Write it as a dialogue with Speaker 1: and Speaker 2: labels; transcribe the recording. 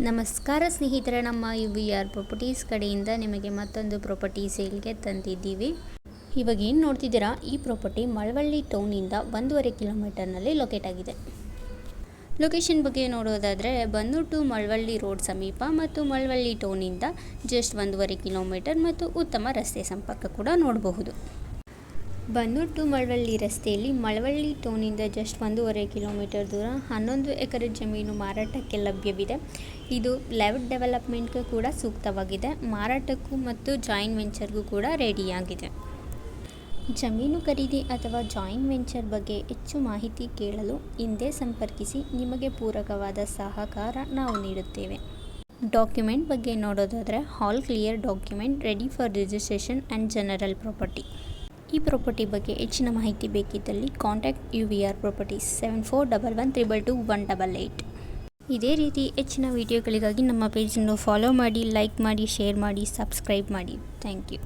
Speaker 1: ನಮಸ್ಕಾರ ಸ್ನೇಹಿತರೆ, ನಮ್ಮ UVR ಪ್ರಾಪರ್ಟೀಸ್ ಕಡೆಯಿಂದ ನಿಮಗೆ ಮತ್ತೊಂದು ಪ್ರಾಪರ್ಟಿ ಸೇಲ್ಗೆ ತಂದಿದ್ದೀವಿ. ಇವಾಗ ಏನು ನೋಡ್ತಿದ್ದೀರಾ, ಈ ಪ್ರಾಪರ್ಟಿ ಮಳವಳ್ಳಿ ಟೌನಿಂದ 1.5 ಕಿಲೋಮೀಟರ್ನಲ್ಲಿ ಲೊಕೇಟ್ ಆಗಿದೆ. ಲೊಕೇಶನ್ ಬಗ್ಗೆ ನೋಡೋದಾದರೆ ಬನ್ನೂರು ಟು ಮಳವಳ್ಳಿ ರೋಡ್ ಸಮೀಪ ಮತ್ತು ಮಳವಳ್ಳಿ ಟೌನಿಂದ ಜಸ್ಟ್ 1.5 ಕಿಲೋಮೀಟರ್ ಮತ್ತು ಉತ್ತಮ ರಸ್ತೆ ಸಂಪರ್ಕ ಕೂಡ ನೋಡಬಹುದು. ಬನ್ನೂರು ಟು ಮಳವಳ್ಳಿ ರಸ್ತೆಯಲ್ಲಿ ಮಳವಳ್ಳಿ ಟೌನಿಂದ ಜಸ್ಟ್ 1.5 ಕಿಲೋಮೀಟರ್ ದೂರ 11 ಎಕರೆ ಜಮೀನು ಮಾರಾಟಕ್ಕೆ ಲಭ್ಯವಿದೆ. ಇದು ಲೆವೆಟ್ ಡೆವಲಪ್ಮೆಂಟ್ಗೆ ಕೂಡ ಸೂಕ್ತವಾಗಿದೆ. ಮಾರಾಟಕ್ಕೂ ಮತ್ತು ಜಾಯಿಂಟ್ ವೆಂಚರ್ಗೂ ಕೂಡ ರೆಡಿಯಾಗಿದೆ. ಜಮೀನು ಖರೀದಿ ಅಥವಾ ಜಾಯಿಂಟ್ ವೆಂಚರ್ ಬಗ್ಗೆ ಹೆಚ್ಚು ಮಾಹಿತಿ ಕೇಳಲು ಹಿಂದೆ ಸಂಪರ್ಕಿಸಿ. ನಿಮಗೆ ಪೂರಕವಾದ ಸಹಕಾರ ನಾವು ನೀಡುತ್ತೇವೆ. ಡಾಕ್ಯುಮೆಂಟ್ ಬಗ್ಗೆ ನೋಡೋದಾದರೆ all clear document ready for registration and general property. ಈ ಪ್ರಾಪರ್ಟಿ ಬಗ್ಗೆ ಹೆಚ್ಚಿನ ಮಾಹಿತಿ ಬೇಕಿದ್ದಲ್ಲಿ ಕಾಂಟ್ಯಾಕ್ಟ್ UVR ಪ್ರಾಪರ್ಟೀಸ್ 7411322188. ಇದೇ ರೀತಿ ಹೆಚ್ಚಿನ ವಿಡಿಯೋಗಳಿಗಾಗಿ ನಮ್ಮ ಪೇಜನ್ನು ಫಾಲೋ ಮಾಡಿ, ಲೈಕ್ ಮಾಡಿ, ಶೇರ್ ಮಾಡಿ, ಸಬ್ಸ್ಕ್ರೈಬ್ ಮಾಡಿ. Thank you.